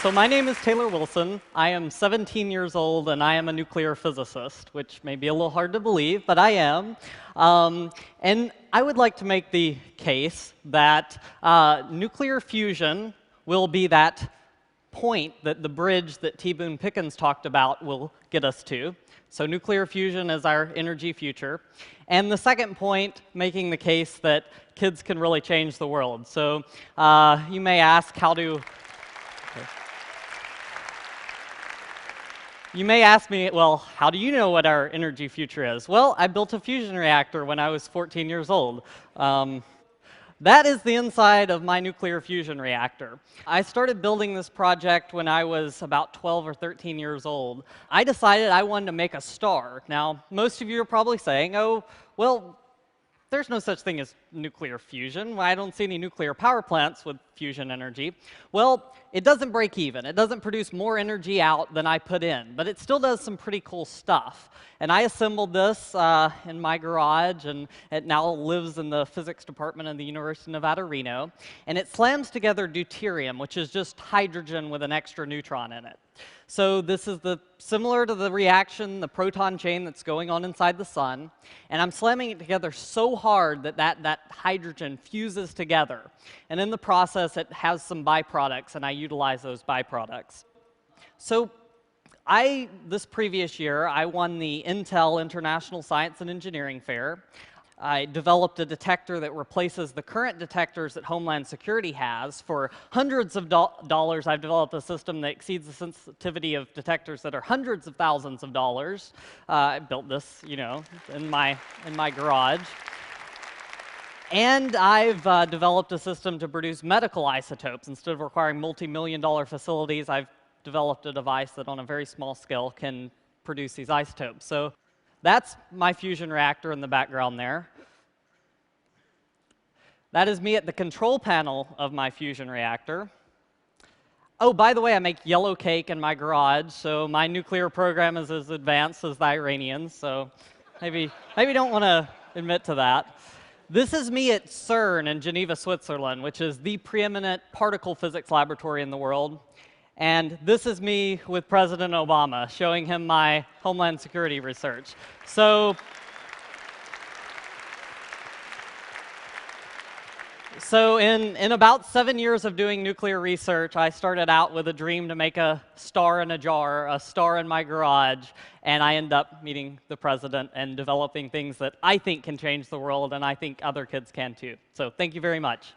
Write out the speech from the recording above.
So my name is Taylor Wilson. I am 17 years old, and I am a nuclear physicist, which may be a little hard to believe, but I am. And I would like to make the case that nuclear fusion will be that point, that the bridge that T. Boone Pickens talked about will get us to. So nuclear fusion is our energy future. And the second point, making the case that kids can really change the world. So you may ask, how do... Okay. You may ask me, well, how do you know what our energy future is? Well, I built a fusion reactor when I was 14 years old. That is the inside of my nuclear fusion reactor. I started building this project when I was about 12 or 13 years old. I decided I wanted to make a star. Now, most of you are probably saying, oh, well, there's no such thing as nuclear fusion. I don't see any nuclear power plants with fusion energy. Well, it doesn't break even. It doesn't produce more energy out than I put in, but it still does some pretty cool stuff. And I assembled this in my garage, and it now lives in the physics department of the University of Nevada, Reno. And it slams together deuterium, which is just hydrogen with an extra neutron in it. So this is similar to the reaction, the proton chain that's going on inside the sun. And I'm slamming it together so hard that that hydrogen fuses together. And in the process, it has some byproducts, and I utilize those byproducts. So this previous year, I won the Intel International Science and Engineering Fair. I developed a detector that replaces the current detectors that Homeland Security has. For hundreds of dollars, I've developed a system that exceeds the sensitivity of detectors that are hundreds of thousands of dollars. I built this, in my garage. And I've developed a system to produce medical isotopes. Instead of requiring multi-million-dollar facilities, I've developed a device that on a very small scale can produce these isotopes. So that's my fusion reactor in the background there. That is me at the control panel of my fusion reactor. Oh, by the way, I make yellow cake in my garage, so my nuclear program is as advanced as the Iranians, so maybe don't want to admit to that. This is me at CERN in Geneva, Switzerland, which is the preeminent particle physics laboratory in the world. And this is me with President Obama, showing him my Homeland Security research. So in about 7 years of doing nuclear research, I started out with a dream to make a star in a jar, a star in my garage, and I end up meeting the president and developing things that I think can change the world, and I think other kids can too. So thank you very much.